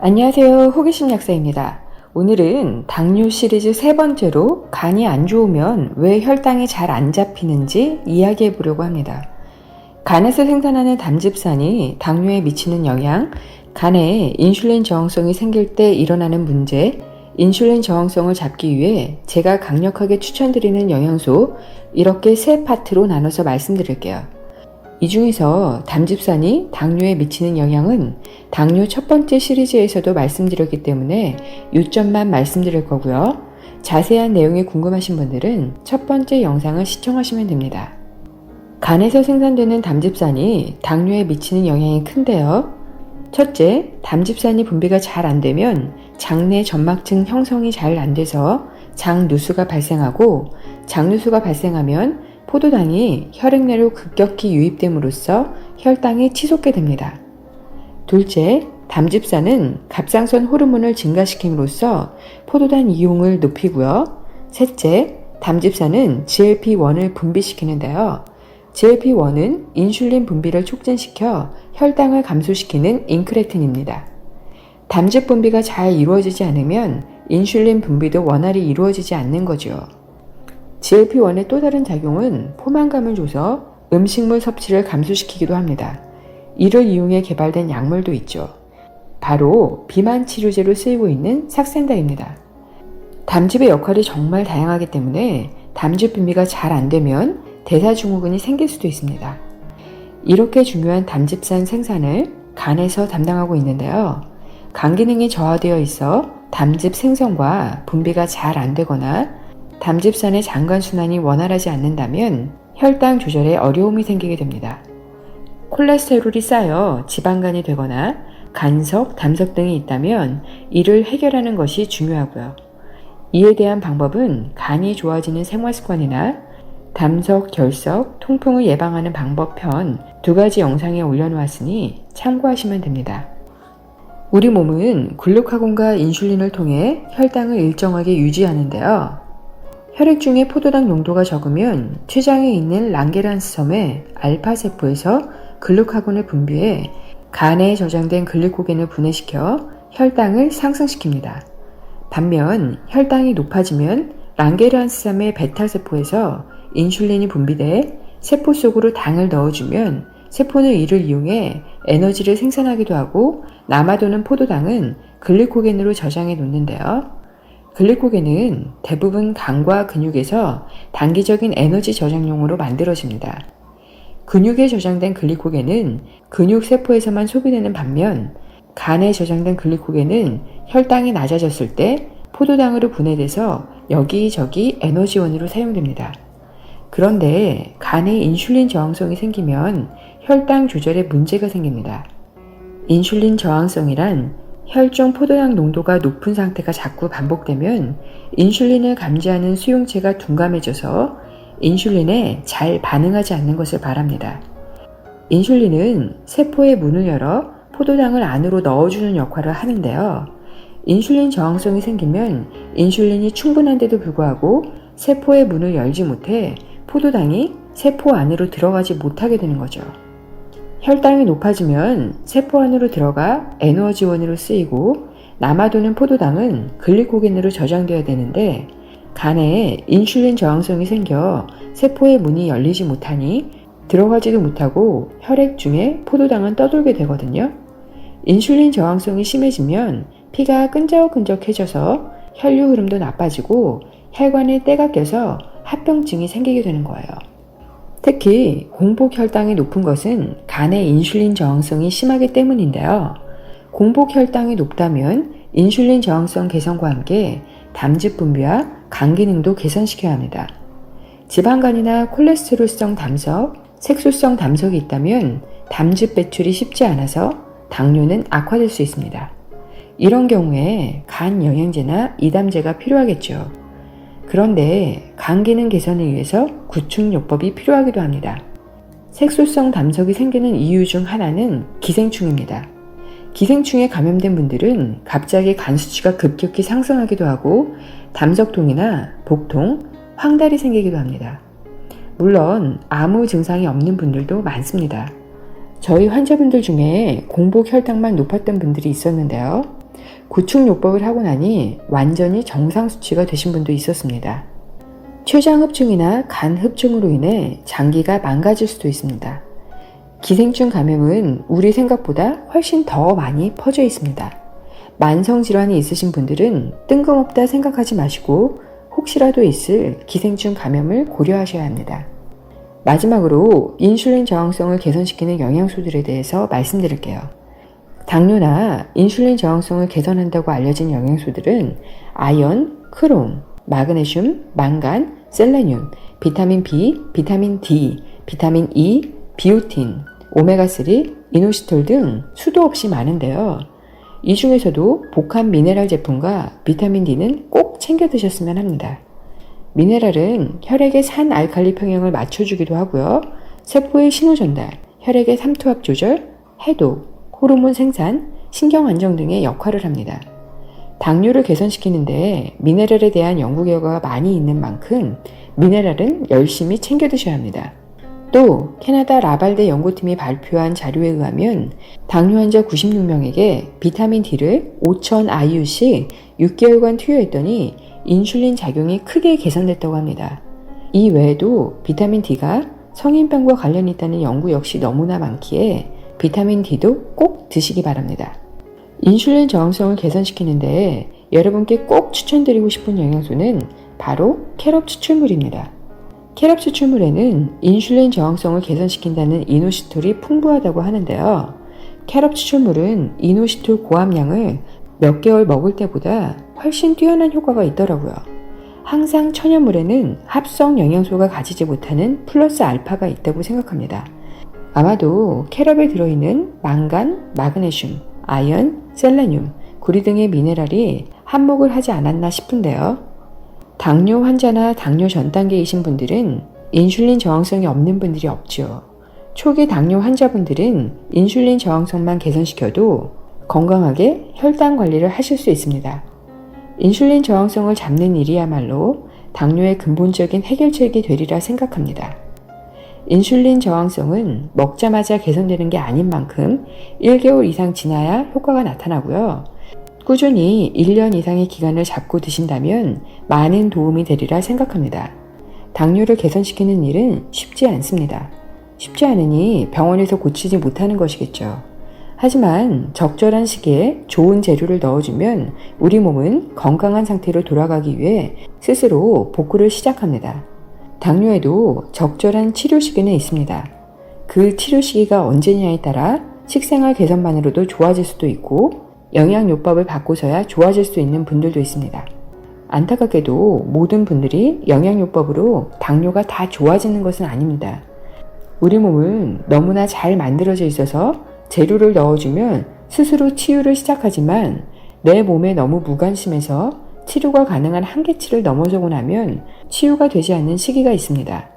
안녕하세요. 호기심 약사입니다. 오늘은 당뇨 시리즈 세 번째로 간이 안 좋으면 왜 혈당이 잘 안 잡히는지 이야기해 보려고 합니다. 간에서 생산하는 담즙산이 당뇨에 미치는 영향, 간에 인슐린 저항성이 생길 때 일어나는 문제, 인슐린 저항성을 잡기 위해 제가 강력하게 추천드리는 영양소, 이렇게 세 파트로 나눠서 말씀드릴게요. 이 중에서 담즙산이 당뇨에 미치는 영향은 당뇨 첫 번째 시리즈에서도 말씀드렸기 때문에 요점만 말씀드릴 거고요. 자세한 내용이 궁금하신 분들은 첫 번째 영상을 시청하시면 됩니다. 간에서 생산되는 담즙산이 당뇨에 미치는 영향이 큰데요. 첫째, 담즙산이 분비가 잘 안 되면 장내 점막층 형성이 잘 안 돼서 장누수가 발생하고, 장누수가 발생하면 포도당이 혈액 내로 급격히 유입됨으로써 혈당이 치솟게 됩니다. 둘째, 담즙산은 갑상선 호르몬을 증가시킴으로써 포도당 이용을 높이고요. 셋째, 담즙산은 GLP-1을 분비시키는데요. GLP-1은 인슐린 분비를 촉진시켜 혈당을 감소시키는 인크레틴입니다. 담즙 분비가 잘 이루어지지 않으면 인슐린 분비도 원활히 이루어지지 않는 거죠. GLP-1의 또 다른 작용은 포만감을 줘서 음식물 섭취를 감소시키기도 합니다. 이를 이용해 개발된 약물도 있죠. 바로 비만 치료제로 쓰이고 있는 삭센다입니다. 담즙의 역할이 정말 다양하기 때문에 담즙 분비가 잘 안 되면 대사증후군이 생길 수도 있습니다. 이렇게 중요한 담즙산 생산을 간에서 담당하고 있는데요. 간 기능이 저하되어 있어 담즙 생성과 분비가 잘 안 되거나 담즙산의 장관순환이 원활하지 않는다면 혈당 조절에 어려움이 생기게 됩니다. 콜레스테롤이 쌓여 지방간이 되거나 간석, 담석 등이 있다면 이를 해결하는 것이 중요하고요. 이에 대한 방법은 간이 좋아지는 생활습관이나 담석, 결석, 통풍을 예방하는 방법 편 두 가지 영상에 올려놓았으니 참고하시면 됩니다. 우리 몸은 글루카곤과 인슐린을 통해 혈당을 일정하게 유지하는데요. 혈액 중에 포도당 농도가 적으면 췌장에 있는 랑게란스 섬의 알파세포에서 글루카곤을 분비해 간에 저장된 글리코겐을 분해시켜 혈당을 상승시킵니다. 반면 혈당이 높아지면 랑게란스 섬의 베타세포에서 인슐린이 분비돼 세포 속으로 당을 넣어주면 세포는 이를 이용해 에너지를 생산하기도 하고 남아도는 포도당은 글리코겐으로 저장해 놓는데요. 글리코겐은 대부분 간과 근육에서 단기적인 에너지 저장용으로 만들어집니다. 근육에 저장된 글리코겐은 근육 세포에서만 소비되는 반면 간에 저장된 글리코겐은 혈당이 낮아졌을 때 포도당으로 분해돼서 여기저기 에너지원으로 사용됩니다. 그런데 간에 인슐린 저항성이 생기면 혈당 조절에 문제가 생깁니다. 인슐린 저항성이란 혈중 포도당 농도가 높은 상태가 자꾸 반복되면 인슐린을 감지하는 수용체가 둔감해져서 인슐린에 잘 반응하지 않는 것을 말합니다. 인슐린은 세포의 문을 열어 포도당을 안으로 넣어주는 역할을 하는데요. 인슐린 저항성이 생기면 인슐린이 충분한데도 불구하고 세포의 문을 열지 못해 포도당이 세포 안으로 들어가지 못하게 되는 거죠. 혈당이 높아지면 세포 안으로 들어가 에너지원으로 쓰이고 남아도는 포도당은 글리코겐으로 저장되어야 되는데 간에 인슐린 저항성이 생겨 세포의 문이 열리지 못하니 들어가지도 못하고 혈액 중에 포도당은 떠돌게 되거든요. 인슐린 저항성이 심해지면 피가 끈적끈적해져서 혈류 흐름도 나빠지고 혈관에 때가 껴서 합병증이 생기게 되는 거예요. 특히 공복 혈당이 높은 것은 간의 인슐린 저항성이 심하기 때문인데요. 공복 혈당이 높다면 인슐린 저항성 개선과 함께 담즙 분비와 간 기능도 개선시켜야 합니다. 지방간이나 콜레스테롤성 담석, 색소성 담석이 있다면 담즙 배출이 쉽지 않아서 당뇨는 악화될 수 있습니다. 이런 경우에 간 영양제나 이담제가 필요하겠죠. 그런데 간 기능 개선을 위해서 구충요법이 필요하기도 합니다. 색소성 담석이 생기는 이유 중 하나는 기생충입니다. 기생충에 감염된 분들은 갑자기 간 수치가 급격히 상승하기도 하고 담석통이나 복통, 황달이 생기기도 합니다. 물론 아무 증상이 없는 분들도 많습니다. 저희 환자분들 중에 공복 혈당만 높았던 분들이 있었는데요. 구충요법을 하고 나니 완전히 정상 수치가 되신 분도 있었습니다. 췌장흡충이나 간흡충으로 인해 장기가 망가질 수도 있습니다. 기생충 감염은 우리 생각보다 훨씬 더 많이 퍼져 있습니다. 만성질환이 있으신 분들은 뜬금없다 생각하지 마시고 혹시라도 있을 기생충 감염을 고려하셔야 합니다. 마지막으로 인슐린 저항성을 개선시키는 영양소들에 대해서 말씀드릴게요. 당뇨나 인슐린 저항성을 개선한다고 알려진 영양소들은 아연, 크롬, 마그네슘, 망간, 셀레늄, 비타민 B, 비타민 D, 비타민 E, 비오틴, 오메가3, 이노시톨 등 수도 없이 많은데요. 이 중에서도 복합 미네랄 제품과 비타민 D는 꼭 챙겨 드셨으면 합니다. 미네랄은 혈액의 산 알칼리 평형을 맞춰주기도 하고요. 세포의 신호 전달, 혈액의 삼투압 조절, 해독, 호르몬 생산, 신경 안정 등의 역할을 합니다. 당뇨를 개선시키는데 미네랄에 대한 연구 결과가 많이 있는 만큼 미네랄은 열심히 챙겨 드셔야 합니다. 또 캐나다 라발대 연구팀이 발표한 자료에 의하면 당뇨 환자 96명에게 비타민 D를 5,000 IU씩 6개월간 투여했더니 인슐린 작용이 크게 개선됐다고 합니다. 이 외에도 비타민 D가 성인병과 관련이 있다는 연구 역시 너무나 많기에 비타민 D도 꼭 드시기 바랍니다. 인슐린 저항성을 개선시키는데 여러분께 꼭 추천드리고 싶은 영양소는 바로 캐럿 추출물입니다. 캐럿 추출물에는 인슐린 저항성을 개선시킨다는 이노시톨이 풍부하다고 하는데요. 캐럿 추출물은 이노시톨 고함량을 몇 개월 먹을 때보다 훨씬 뛰어난 효과가 있더라고요. 항상 천연물에는 합성 영양소가 가지지 못하는 플러스 알파가 있다고 생각합니다. 아마도 캐럿에 들어있는 망간, 마그네슘, 아연, 셀레늄, 구리 등의 미네랄이 한몫을 하지 않았나 싶은데요. 당뇨 환자나 당뇨 전 단계이신 분들은 인슐린 저항성이 없는 분들이 없죠. 초기 당뇨 환자분들은 인슐린 저항성만 개선시켜도 건강하게 혈당 관리를 하실 수 있습니다. 인슐린 저항성을 잡는 일이야말로 당뇨의 근본적인 해결책이 되리라 생각합니다. 인슐린 저항성은 먹자마자 개선되는 게 아닌 만큼 1개월 이상 지나야 효과가 나타나고요. 꾸준히 1년 이상의 기간을 잡고 드신다면 많은 도움이 되리라 생각합니다. 당뇨를 개선시키는 일은 쉽지 않습니다. 쉽지 않으니 병원에서 고치지 못하는 것이겠죠. 하지만 적절한 시기에 좋은 재료를 넣어주면 우리 몸은 건강한 상태로 돌아가기 위해 스스로 복구를 시작합니다. 당뇨에도 적절한 치료 시기는 있습니다. 그 치료 시기가 언제냐에 따라 식생활 개선만으로도 좋아질 수도 있고 영양요법을 바꿔서야 좋아질 수 있는 분들도 있습니다. 안타깝게도 모든 분들이 영양요법으로 당뇨가 다 좋아지는 것은 아닙니다. 우리 몸은 너무나 잘 만들어져 있어서 재료를 넣어주면 스스로 치유를 시작하지만 내 몸에 너무 무관심해서 치료가 가능한 한계치를 넘어서고 나면 치유가 되지 않는 시기가 있습니다.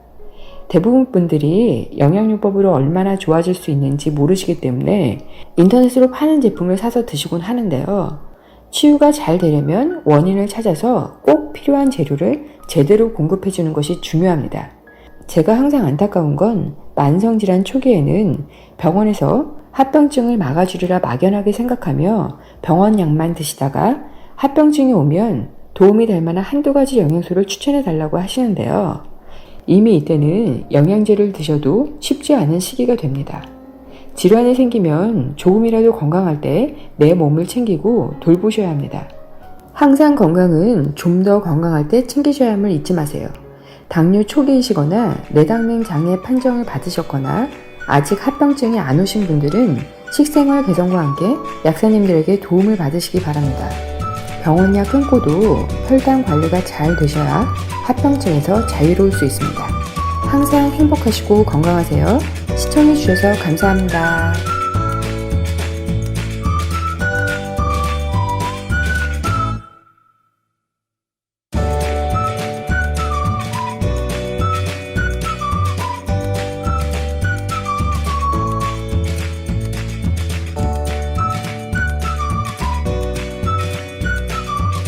대부분 분들이 영양요법으로 얼마나 좋아질 수 있는지 모르시기 때문에 인터넷으로 파는 제품을 사서 드시곤 하는데요. 치유가 잘 되려면 원인을 찾아서 꼭 필요한 재료를 제대로 공급해 주는 것이 중요합니다. 제가 항상 안타까운 건 만성질환 초기에는 병원에서 합병증을 막아주리라 막연하게 생각하며 병원 약만 드시다가 합병증이 오면 도움이 될 만한 한두 가지 영양소를 추천해 달라고 하시는데요. 이미 이때는 영양제를 드셔도 쉽지 않은 시기가 됩니다. 질환이 생기면 조금이라도 건강할 때 내 몸을 챙기고 돌보셔야 합니다. 항상 건강은 좀 더 건강할 때 챙기셔야 함을 잊지 마세요. 당뇨 초기이시거나 뇌당능 장애 판정을 받으셨거나 아직 합병증이 안 오신 분들은 식생활 개선과 함께 약사님들에게 도움을 받으시기 바랍니다. 병원약 끊고도 혈당 관리가 잘 되셔야 합병증에서 자유로울 수 있습니다. 항상 행복하시고 건강하세요. 시청해주셔서 감사합니다.